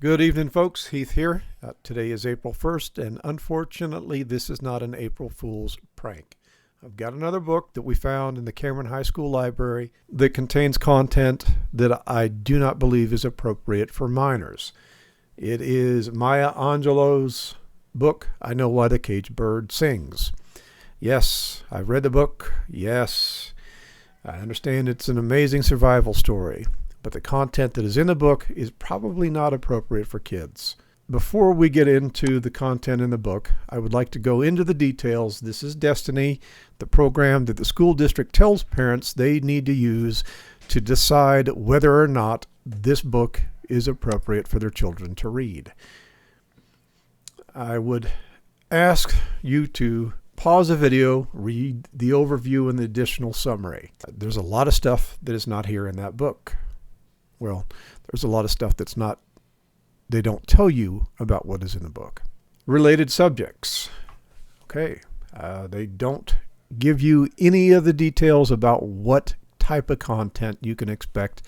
Good evening, folks. Heath here. Today is April 1st, and unfortunately, this is not an April Fool's prank. I've got another book that we found in the Cameron High School library that contains content that I do not believe is appropriate for minors. It is Maya Angelou's book, I Know Why the Caged Bird Sings. Yes, I've read the book. Yes, I understand it's an amazing survival story, but the content that is in the book is probably not appropriate for kids. Before we get into the content in the book, I would like to go into the details. This is Destiny, the program that the school district tells parents they need to use to decide whether or not this book is appropriate for their children to read. I would ask you to pause the video, read the overview and the additional summary. There's a lot of stuff that is not here in that book. Well, there's a lot of stuff they don't tell you about what is in the book. Related subjects. Okay. They don't give you any of the details about what type of content you can expect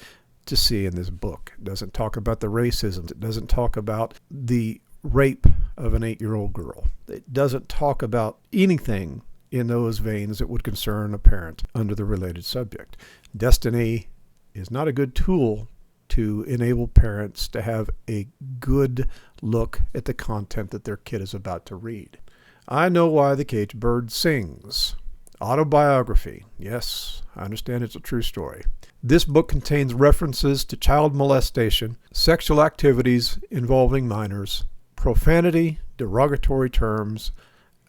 to see in this book. It doesn't talk about the racism. It doesn't talk about the rape of an 8-year-old girl. It doesn't talk about anything in those veins that would concern a parent under the related subject. Destiny is not a good tool to enable parents to have a good look at the content that their kid is about to read. I Know Why the Caged Bird Sings. Autobiography. Yes, I understand it's a true story. This book contains references to child molestation, sexual activities involving minors, profanity, derogatory terms,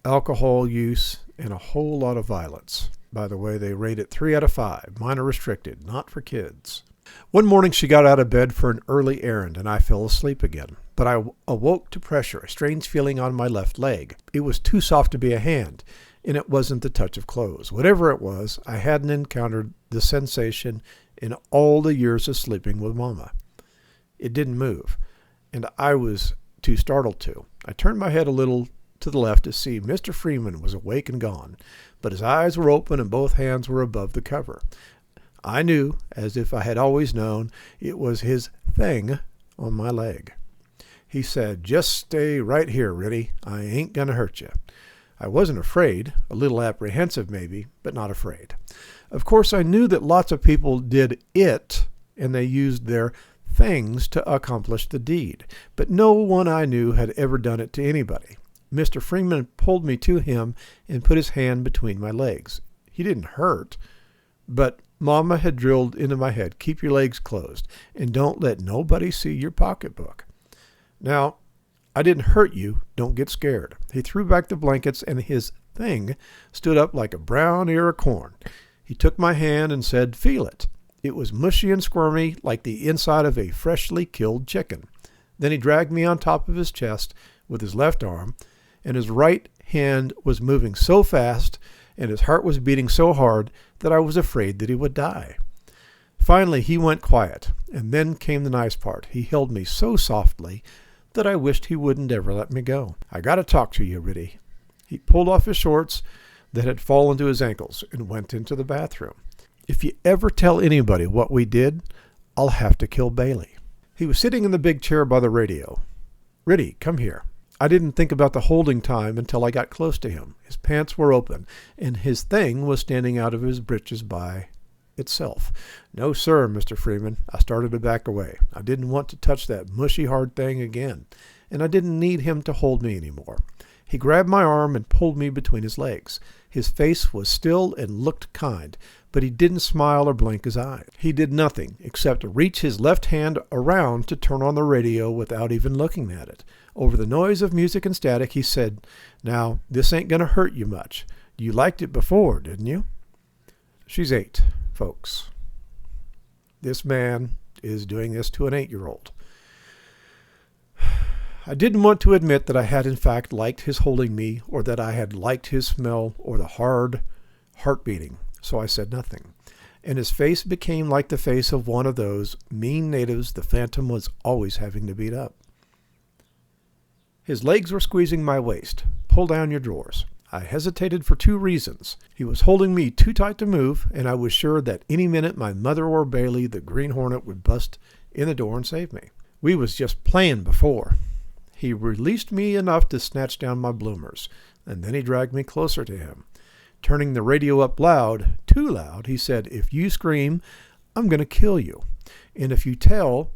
alcohol use, and a whole lot of violence. By the way, they rate it 3 out of 5, minor restricted, not for kids. One morning she got out of bed for an early errand and I fell asleep again. But I awoke to pressure, a strange feeling on my left leg. It was too soft to be a hand, and it wasn't the touch of clothes. Whatever it was, I hadn't encountered the sensation in all the years of sleeping with Mama. It didn't move, and I was too startled to. I turned my head a little to the left to see Mr. Freeman was awake and gone, but his eyes were open and both hands were above the cover. I knew, as if I had always known, it was his thing on my leg. He said, "Just stay right here, Ritty. I ain't gonna hurt you." I wasn't afraid, a little apprehensive maybe, but not afraid. Of course, I knew that lots of people did it, and they used their things to accomplish the deed, but no one I knew had ever done it to anybody. Mr. Freeman pulled me to him and put his hand between my legs. He didn't hurt, but Mama had drilled into my head, "Keep your legs closed and don't let nobody see your pocketbook." Now, I didn't hurt you. Don't get scared. He threw back the blankets and his thing stood up like a brown ear of corn. He took my hand and said, "Feel it." It was mushy and squirmy like the inside of a freshly killed chicken. Then he dragged me on top of his chest with his left arm, and his right hand was moving so fast and his heart was beating so hard that I was afraid that he would die. Finally, he went quiet, and then came the nice part. He held me so softly that I wished he wouldn't ever let me go. "I got to talk to you, Ritty." He pulled off his shorts that had fallen to his ankles and went into the bathroom. "If you ever tell anybody what we did, I'll have to kill Bailey." He was sitting in the big chair by the radio. "Ritty, come here." I didn't think about the holding time until I got close to him. His pants were open, and his thing was standing out of his breeches by itself. "No, sir, Mr. Freeman." I started to back away. I didn't want to touch that mushy hard thing again, and I didn't need him to hold me anymore. He grabbed my arm and pulled me between his legs. His face was still and looked kind, but he didn't smile or blink his eyes. He did nothing except reach his left hand around to turn on the radio without even looking at it. Over the noise of music and static, he said, "Now, this ain't going to hurt you much. You liked it before, didn't you?" She's 8, folks. This man is doing this to an 8-year-old. I didn't want to admit that I had in fact liked his holding me, or that I had liked his smell or the hard heart beating, so I said nothing. And his face became like the face of one of those mean natives the Phantom was always having to beat up. His legs were squeezing my waist. "Pull down your drawers." I hesitated for 2 reasons. He was holding me too tight to move, and I was sure that any minute my mother or Bailey, the Green Hornet, would bust in the door and save me. We was just playing before. He released me enough to snatch down my bloomers, and then he dragged me closer to him. Turning the radio up loud, too loud, he said, "If you scream, I'm going to kill you. And if you tell,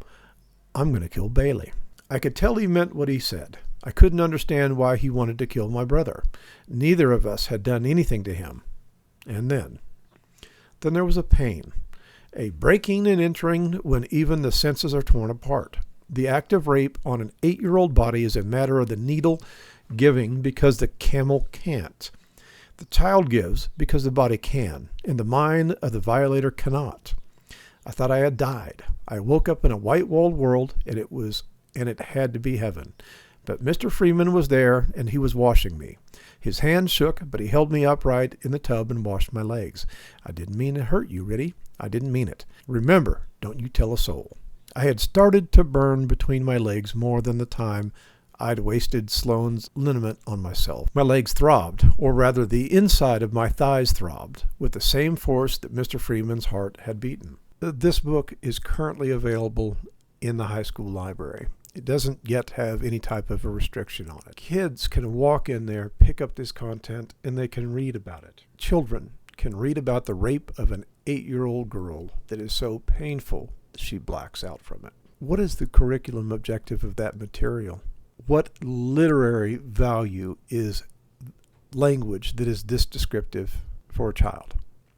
I'm going to kill Bailey." I could tell he meant what he said. I couldn't understand why he wanted to kill my brother. Neither of us had done anything to him. And then there was a pain, a breaking and entering when even the senses are torn apart. The act of rape on an 8-year-old body is a matter of the needle giving because the camel can't. The child gives because the body can, and the mind of the violator cannot. I thought I had died. I woke up in a white-walled world, and it had to be heaven. But Mr. Freeman was there, and he was washing me. His hand shook, but he held me upright in the tub and washed my legs. "I didn't mean to hurt you, Ritty. I didn't mean it. Remember, don't you tell a soul." I had started to burn between my legs more than the time I'd wasted Sloane's liniment on myself. My legs throbbed, or rather the inside of my thighs throbbed, with the same force that Mr. Freeman's heart had beaten. This book is currently available in the high school library. It doesn't yet have any type of a restriction on it. Kids can walk in there, pick up this content, and they can read about it. Children can read about the rape of an 8-year-old girl that is so painful that she blacks out from it. What is the curriculum objective of that material? What literary value is language that is this descriptive for a child?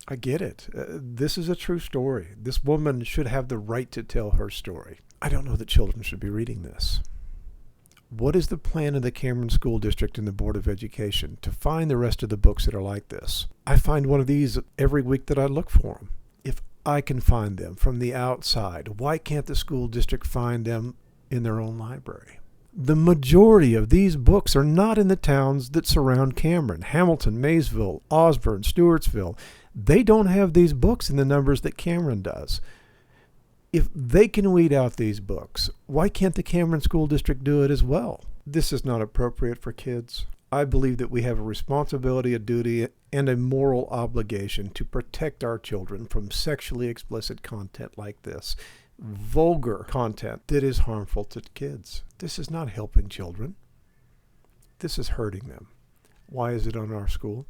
I get it. This is a true story. This woman should have the right to tell her story. I don't know that children should be reading this. What is the plan of the Cameron School District and the Board of Education to find the rest of the books that are like this? I find one of these every week that I look for them. If I can find them from the outside, why can't the school district find them in their own library? The majority of these books are not in the towns that surround Cameron. Hamilton, Maysville, Osborne, Stewartsville. They don't have these books in the numbers that Cameron does. If they can weed out these books, why can't the Cameron School District do it as well? This is not appropriate for kids. I believe that we have a responsibility, a duty, and a moral obligation to protect our children from sexually explicit content like this. Vulgar content that is harmful to kids. This is not helping children. This is hurting them. Why is it on our school?